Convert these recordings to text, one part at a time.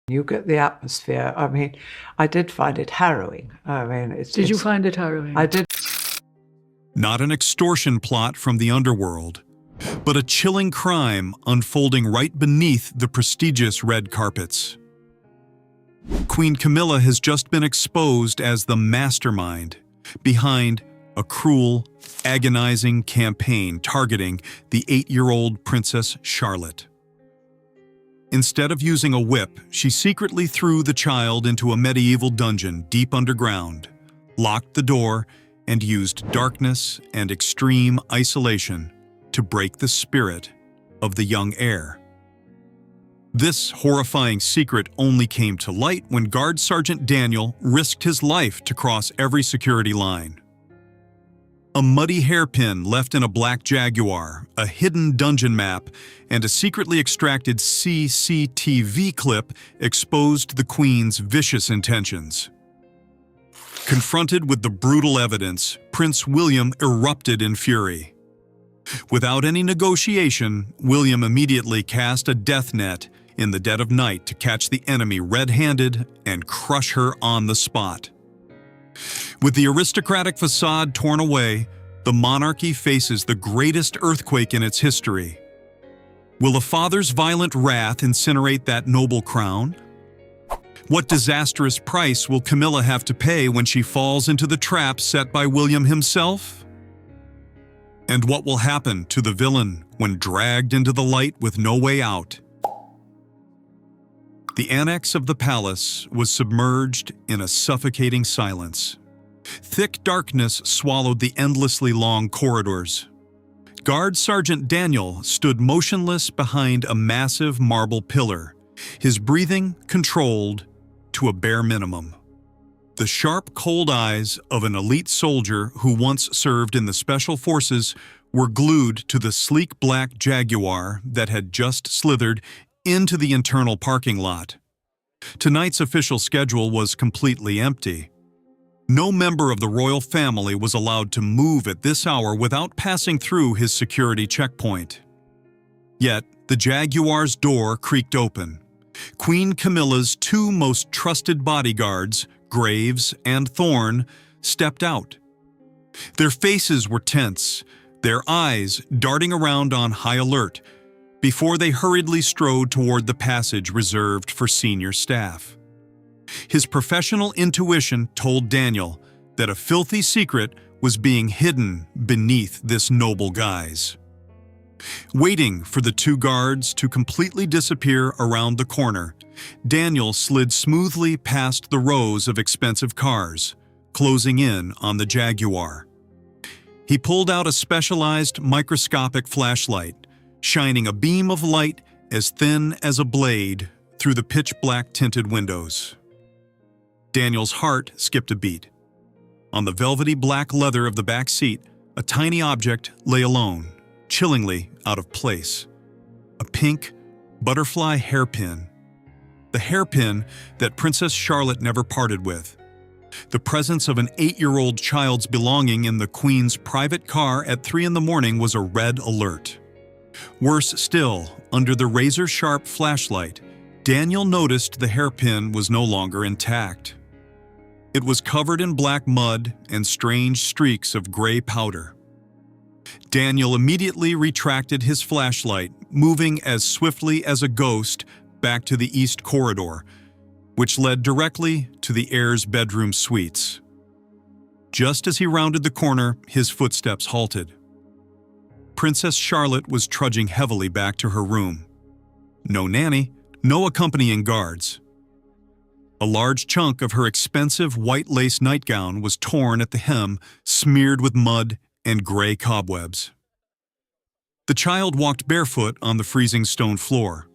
You get the atmosphere. I mean, I did find it harrowing. I mean, Did you find it harrowing? I did. Not an extortion plot from the underworld, but a chilling crime unfolding right beneath the prestigious red carpets. Queen Camilla has just been exposed as the mastermind behind a cruel, agonizing campaign targeting the 8-year-old Princess Charlotte. Instead of using a whip, she secretly threw the child into a medieval dungeon deep underground, locked the door, and used darkness and extreme isolation to break the spirit of the young heir. This horrifying secret only came to light when Guard Sergeant Daniel risked his life to cross every security line. A muddy hairpin left in a black Jaguar, a hidden dungeon map, and a secretly extracted CCTV clip exposed the Queen's vicious intentions. Confronted with the brutal evidence, Prince William erupted in fury. Without any negotiation, William immediately cast a death net in the dead of night to catch the enemy red-handed and crush her on the spot. With the aristocratic facade torn away, the monarchy faces the greatest earthquake in its history. Will a father's violent wrath incinerate that noble crown? What disastrous price will Camilla have to pay when she falls into the trap set by William himself? And what will happen to the villain when dragged into the light with no way out? The annex of the palace was submerged in a suffocating silence. Thick darkness swallowed the endlessly long corridors. Guard Sergeant Daniel stood motionless behind a massive marble pillar, his breathing controlled to a bare minimum. The sharp, cold eyes of an elite soldier who once served in the Special Forces were glued to the sleek black Jaguar that had just slithered into the internal parking lot. Tonight's official schedule was completely empty. No member of the royal family was allowed to move at this hour without passing through his security checkpoint. Yet, the Jaguar's door creaked open. Queen Camilla's two most trusted bodyguards, Graves and Thorne, stepped out. Their faces were tense, their eyes darting around on high alert, before they hurriedly strode toward the passage reserved for senior staff. His professional intuition told Daniel that a filthy secret was being hidden beneath this noble guise. Waiting for the two guards to completely disappear around the corner, Daniel slid smoothly past the rows of expensive cars, closing in on the Jaguar. He pulled out a specialized microscopic flashlight, shining a beam of light as thin as a blade through the pitch-black tinted windows. Daniel's heart skipped a beat. On the velvety black leather of the back seat, a tiny object lay alone, chillingly out of place. A pink, butterfly hairpin. The hairpin that Princess Charlotte never parted with. The presence of an 8-year-old child's belonging in the Queen's private car at 3 in the morning was a red alert. Worse still, under the razor-sharp flashlight, Daniel noticed the hairpin was no longer intact. It was covered in black mud and strange streaks of gray powder. Daniel immediately retracted his flashlight, moving as swiftly as a ghost back to the east corridor, which led directly to the heir's bedroom suites. Just as he rounded the corner, his footsteps halted. Princess Charlotte was trudging heavily back to her room. No nanny, no accompanying guards. A large chunk of her expensive white lace nightgown was torn at the hem, smeared with mud and gray cobwebs. The child walked barefoot on the freezing stone floor.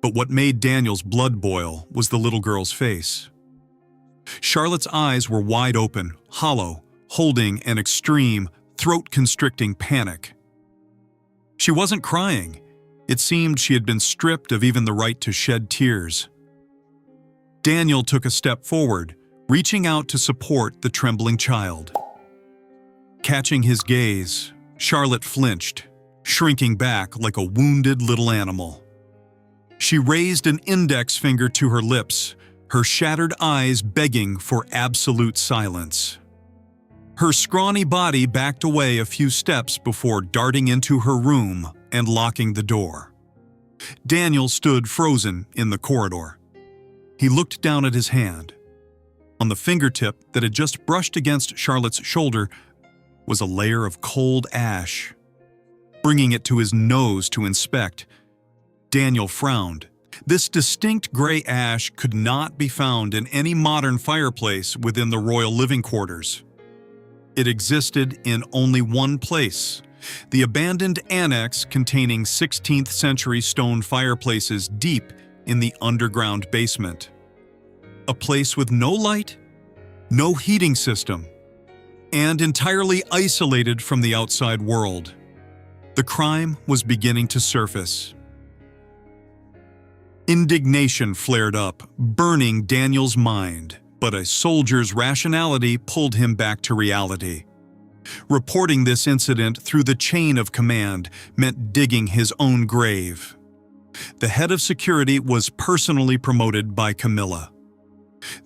But what made Daniel's blood boil was the little girl's face. Charlotte's eyes were wide open, hollow, holding an extreme, throat-constricting panic. She wasn't crying. It seemed she had been stripped of even the right to shed tears. Daniel took a step forward, reaching out to support the trembling child. Catching his gaze, Charlotte flinched, shrinking back like a wounded little animal. She raised an index finger to her lips, her shattered eyes begging for absolute silence. Her scrawny body backed away a few steps before darting into her room and locking the door. Daniel stood frozen in the corridor. He looked down at his hand. On the fingertip that had just brushed against Charlotte's shoulder was a layer of cold ash. Bringing it to his nose to inspect, Daniel frowned. This distinct gray ash could not be found in any modern fireplace within the royal living quarters. It existed in only one place, the abandoned annex containing 16th century stone fireplaces deep in the underground basement. A place with no light, no heating system, and entirely isolated from the outside world. The crime was beginning to surface. Indignation flared up, burning Daniel's mind, but a soldier's rationality pulled him back to reality. Reporting this incident through the chain of command meant digging his own grave. The head of security was personally promoted by Camilla.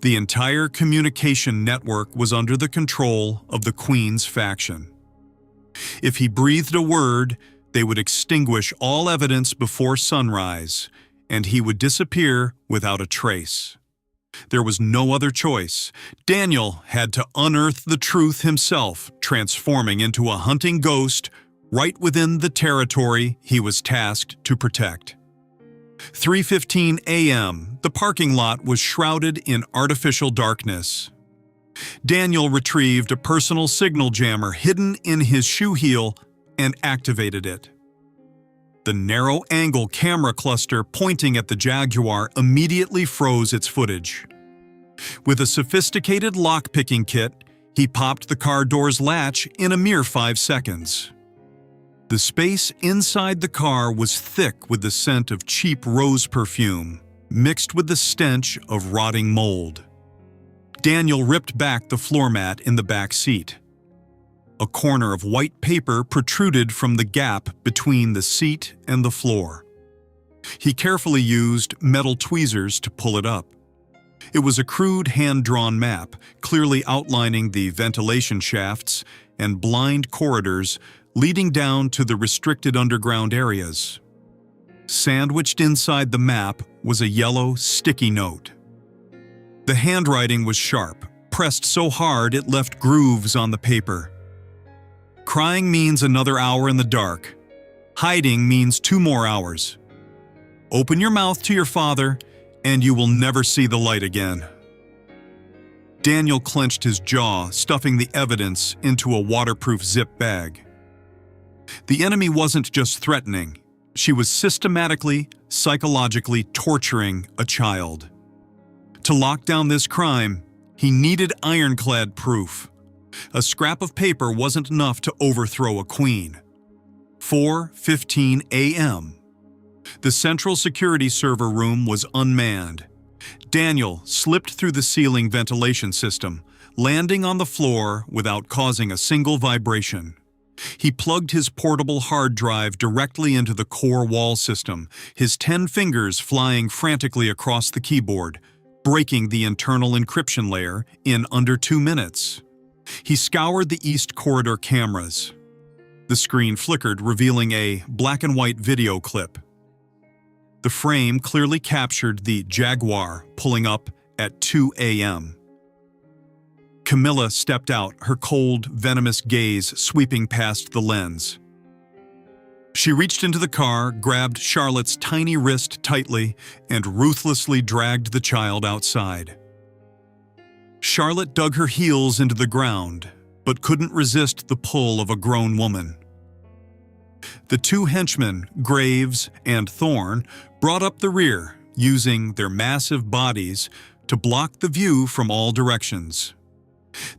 The entire communication network was under the control of the Queen's faction. If he breathed a word, they would extinguish all evidence before sunrise, and he would disappear without a trace. There was no other choice. Daniel had to unearth the truth himself, transforming into a hunting ghost right within the territory he was tasked to protect. 3:15 a.m., the parking lot was shrouded in artificial darkness. Daniel retrieved a personal signal jammer hidden in his shoe heel and activated it. The narrow-angle camera cluster pointing at the Jaguar immediately froze its footage. With a sophisticated lock-picking kit, he popped the car door's latch in a mere 5 seconds. The space inside the car was thick with the scent of cheap rose perfume, mixed with the stench of rotting mold. Daniel ripped back the floor mat in the back seat. A corner of white paper protruded from the gap between the seat and the floor. He carefully used metal tweezers to pull it up. It was a crude hand-drawn map, clearly outlining the ventilation shafts and blind corridors leading down to the restricted underground areas. Sandwiched inside the map was a yellow, sticky note. The handwriting was sharp, pressed so hard it left grooves on the paper. Crying means another hour in the dark. Hiding means 2 more hours. Open your mouth to your father, and you will never see the light again. Daniel clenched his jaw, stuffing the evidence into a waterproof zip bag. The enemy wasn't just threatening. She was systematically, psychologically torturing a child. To lock down this crime, he needed ironclad proof. A scrap of paper wasn't enough to overthrow a queen. 4:15 a.m. The central security server room was unmanned. Daniel slipped through the ceiling ventilation system, landing on the floor without causing a single vibration. He plugged his portable hard drive directly into the core wall system, his 10 fingers flying frantically across the keyboard, breaking the internal encryption layer in under 2 minutes. He scoured the east corridor cameras. The screen flickered, revealing a black-and-white video clip. The frame clearly captured the Jaguar pulling up at 2 a.m. Camilla stepped out, her cold, venomous gaze sweeping past the lens. She reached into the car, grabbed Charlotte's tiny wrist tightly, and ruthlessly dragged the child outside. Charlotte dug her heels into the ground, but couldn't resist the pull of a grown woman. The 2 henchmen, Graves and Thorne, brought up the rear, using their massive bodies to block the view from all directions.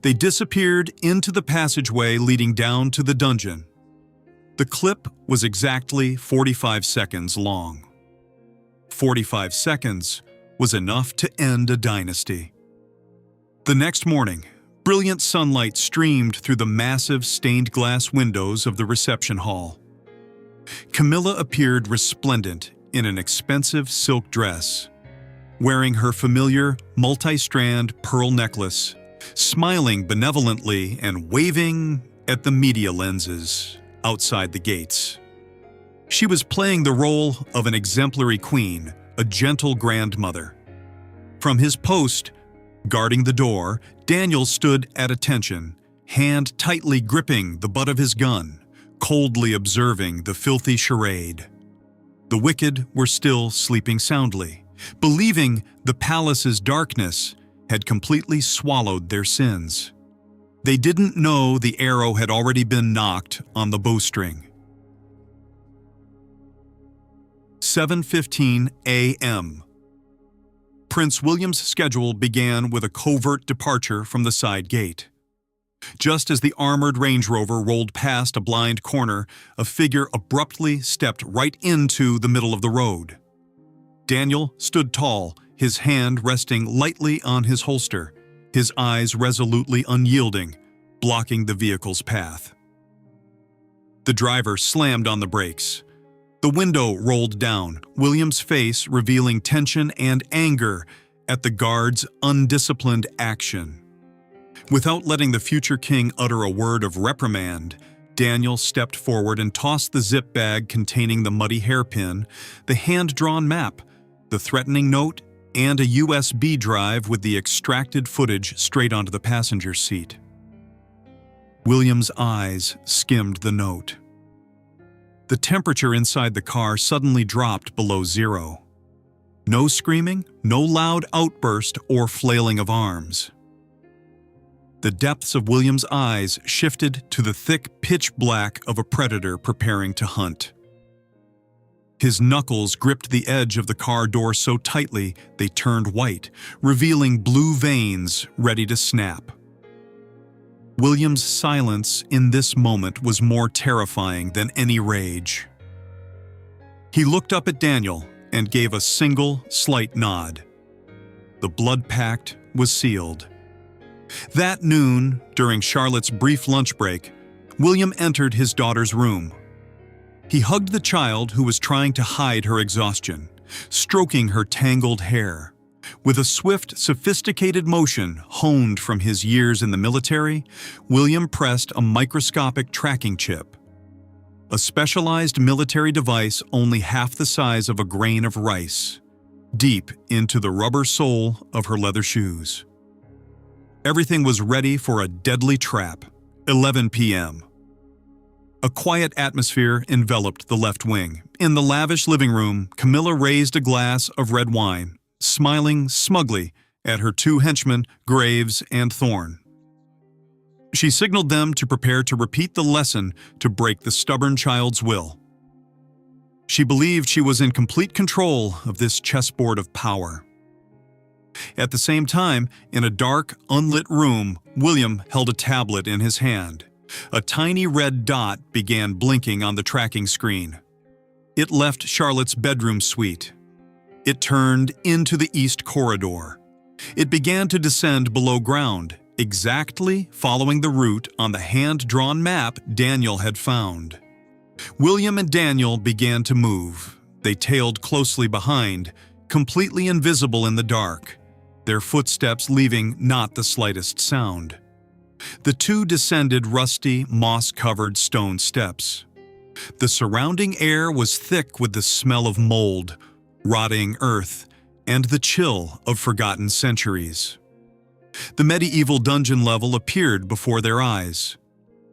They disappeared into the passageway leading down to the dungeon. The clip was exactly 45 seconds long. 45 seconds was enough to end a dynasty. The next morning, brilliant sunlight streamed through the massive stained glass windows of the reception hall. Camilla appeared resplendent in an expensive silk dress, wearing her familiar multi-strand pearl necklace, smiling benevolently and waving at the media lenses outside the gates. She was playing the role of an exemplary queen, a gentle grandmother. From his post, guarding the door, Daniel stood at attention, hand tightly gripping the butt of his gun, coldly observing the filthy charade. The wicked were still sleeping soundly, believing the palace's darkness had completely swallowed their sins. They didn't know the arrow had already been knocked on the bowstring. 7:15 a.m. Prince William's schedule began with a covert departure from the side gate. Just as the armored Range Rover rolled past a blind corner, a figure abruptly stepped right into the middle of the road. Daniel stood tall, his hand resting lightly on his holster, his eyes resolutely unyielding, blocking the vehicle's path. The driver slammed on the brakes. The window rolled down, William's face revealing tension and anger at the guard's undisciplined action. Without letting the future king utter a word of reprimand, Daniel stepped forward and tossed the zip bag containing the muddy hairpin, the hand-drawn map, the threatening note, and a USB drive with the extracted footage straight onto the passenger seat. William's eyes skimmed the note. The temperature inside the car suddenly dropped below zero. No screaming, no loud outburst or flailing of arms. The depths of William's eyes shifted to the thick pitch black of a predator preparing to hunt. His knuckles gripped the edge of the car door so tightly they turned white, revealing blue veins ready to snap. William's silence in this moment was more terrifying than any rage. He looked up at Daniel and gave a single, slight nod. The blood pact was sealed. That noon, during Charlotte's brief lunch break, William entered his daughter's room. He hugged the child who was trying to hide her exhaustion, stroking her tangled hair. With a swift, sophisticated motion honed from his years in the military, William pressed a microscopic tracking chip, a specialized military device only half the size of a grain of rice, deep into the rubber sole of her leather shoes. Everything was ready for a deadly trap. 11 p.m. A quiet atmosphere enveloped the left wing. In the lavish living room, Camilla raised a glass of red wine, smiling smugly at her two henchmen, Graves and Thorne. She signaled them to prepare to repeat the lesson to break the stubborn child's will. She believed she was in complete control of this chessboard of power. At the same time, in a dark, unlit room, William held a tablet in his hand. A tiny red dot began blinking on the tracking screen. It left Charlotte's bedroom suite. It turned into the east corridor. It began to descend below ground, exactly following the route on the hand-drawn map Daniel had found. William and Daniel began to move. They tailed closely behind, completely invisible in the dark, their footsteps leaving not the slightest sound. The two descended rusty, moss-covered stone steps. The surrounding air was thick with the smell of mold, rotting earth, and the chill of forgotten centuries. The medieval dungeon level appeared before their eyes.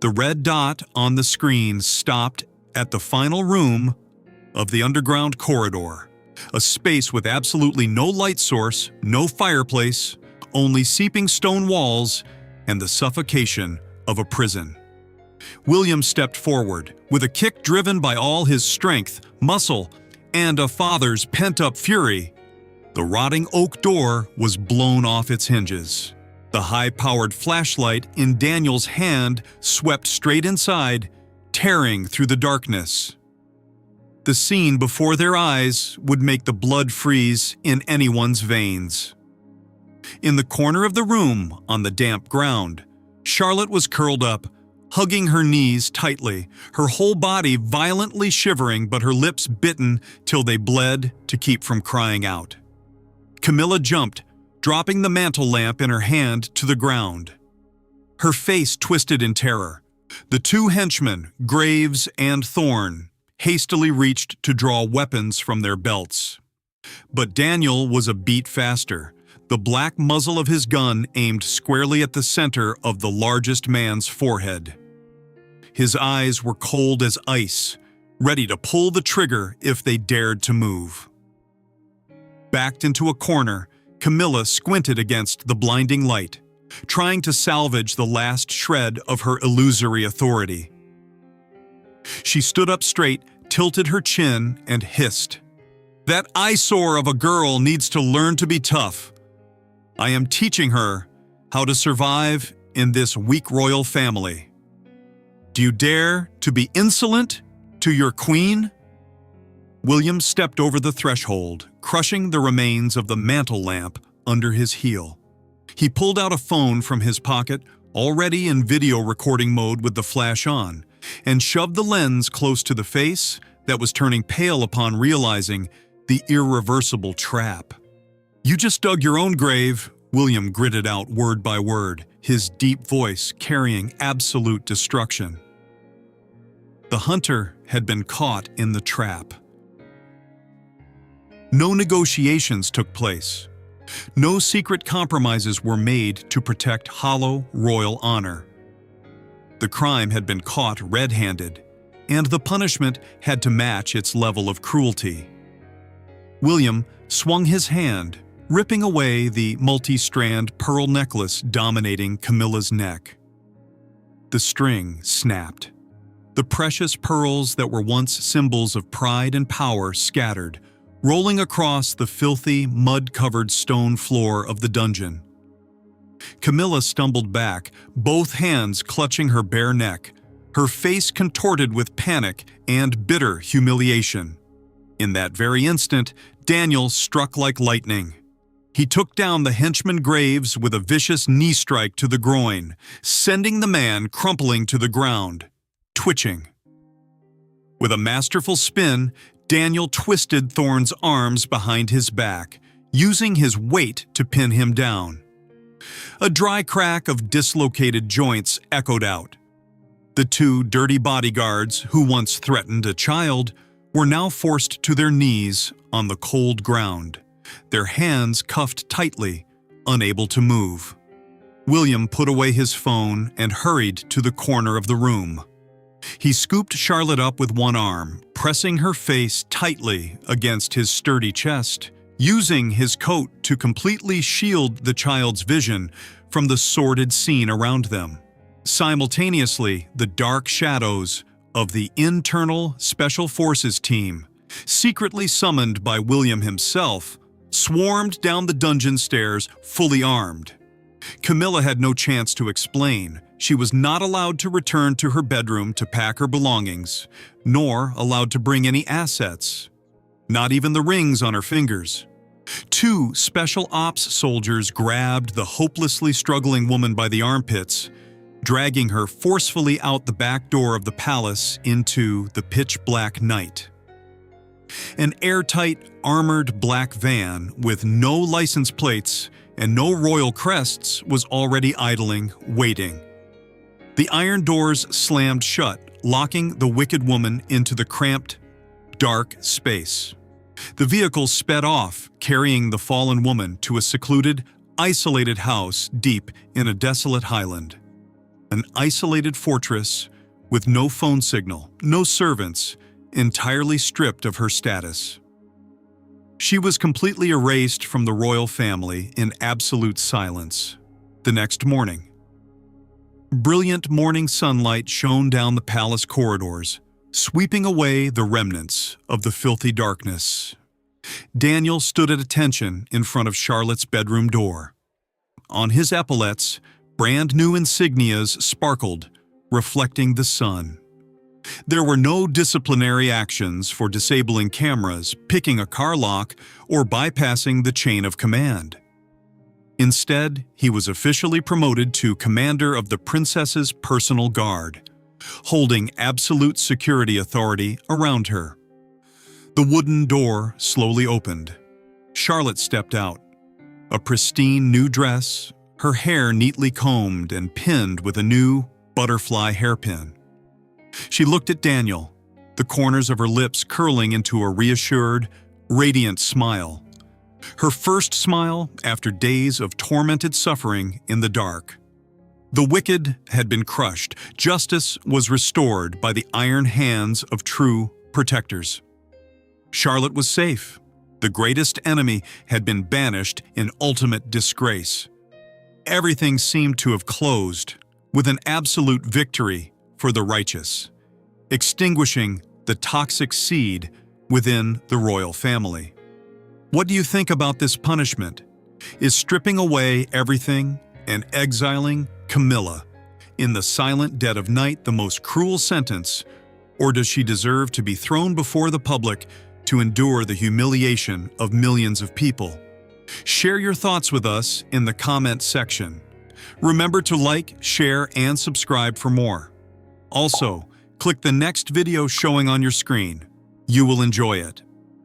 The red dot on the screen stopped at the final room of the underground corridor, a space with absolutely no light source, no fireplace, only seeping stone walls, and the suffocation of a prison. William stepped forward, with a kick driven by all his strength, muscle, and a father's pent-up fury. The rotting oak door was blown off its hinges. The high-powered flashlight in Daniel's hand swept straight inside, tearing through the darkness. The scene before their eyes would make the blood freeze in anyone's veins. In the corner of the room, on the damp ground, Charlotte was curled up, hugging her knees tightly, her whole body violently shivering but her lips bitten till they bled to keep from crying out. Camilla jumped, dropping the mantel lamp in her hand to the ground. Her face twisted in terror. The two henchmen, Graves and Thorne, hastily reached to draw weapons from their belts. But Daniel was a beat faster, the black muzzle of his gun aimed squarely at the center of the largest man's forehead. His eyes were cold as ice, ready to pull the trigger if they dared to move. Backed into a corner, Camilla squinted against the blinding light, trying to salvage the last shred of her illusory authority. She stood up straight, tilted her chin, and hissed, "That eyesore of a girl needs to learn to be tough. I am teaching her how to survive in this weak royal family. Do you dare to be insolent to your queen?" William stepped over the threshold, crushing the remains of the mantel lamp under his heel. He pulled out a phone from his pocket, already in video recording mode with the flash on, and shoved the lens close to the face that was turning pale upon realizing the irreversible trap. "You just dug your own grave," William gritted out word by word, his deep voice carrying absolute destruction. The hunter had been caught in the trap. No negotiations took place. No secret compromises were made to protect hollow royal honor. The crime had been caught red-handed, and the punishment had to match its level of cruelty. William swung his hand, ripping away the multi-strand pearl necklace dominating Camilla's neck. The string snapped. The precious pearls that were once symbols of pride and power scattered, rolling across the filthy, mud-covered stone floor of the dungeon. Camilla stumbled back, both hands clutching her bare neck, her face contorted with panic and bitter humiliation. In that very instant, Daniel struck like lightning. He took down the henchman Graves with a vicious knee strike to the groin, sending the man crumpling to the ground, twitching. With a masterful spin, Daniel twisted Thorne's arms behind his back, using his weight to pin him down. A dry crack of dislocated joints echoed out. The two dirty bodyguards who once threatened a child were now forced to their knees on the cold ground, their hands cuffed tightly, unable to move. William put away his phone and hurried to the corner of the room. He scooped Charlotte up with one arm, pressing her face tightly against his sturdy chest, using his coat to completely shield the child's vision from the sordid scene around them. Simultaneously, the dark shadows of the internal Special Forces team, secretly summoned by William himself, swarmed down the dungeon stairs fully armed. Camilla had no chance to explain. She was not allowed to return to her bedroom to pack her belongings, nor allowed to bring any assets, not even the rings on her fingers. Two special ops soldiers grabbed the hopelessly struggling woman by the armpits, dragging her forcefully out the back door of the palace into the pitch-black night. An airtight, armored black van with no license plates and no royal crests was already idling, waiting. The iron doors slammed shut, locking the wicked woman into the cramped, dark space. The vehicle sped off, carrying the fallen woman to a secluded, isolated house deep in a desolate highland. An isolated fortress with no phone signal, no servants, entirely stripped of her status. She was completely erased from the royal family in absolute silence. The next morning, brilliant morning sunlight shone down the palace corridors, sweeping away the remnants of the filthy darkness. Daniel stood at attention in front of Charlotte's bedroom door. On his epaulets, brand new insignias sparkled, reflecting the sun. There were no disciplinary actions for disabling cameras, picking a car lock, or bypassing the chain of command. Instead, he was officially promoted to commander of the princess's personal guard, holding absolute security authority around her. The wooden door slowly opened. Charlotte stepped out. A pristine new dress, her hair neatly combed and pinned with a new butterfly hairpin. She looked at Daniel, the corners of her lips curling into a reassured, radiant smile. Her first smile after days of tormented suffering in the dark. The wicked had been crushed. Justice was restored by the iron hands of true protectors. Charlotte was safe. The greatest enemy had been banished in ultimate disgrace. Everything seemed to have closed with an absolute victory for the righteous, extinguishing the toxic seed within the royal family. What do you think about this punishment? Is stripping away everything and exiling Camilla in the silent dead of night the most cruel sentence, or does she deserve to be thrown before the public to endure the humiliation of millions of people? Share your thoughts with us in the comment section. Remember to like, share, and subscribe for more. Also, click the next video showing on your screen. You will enjoy it.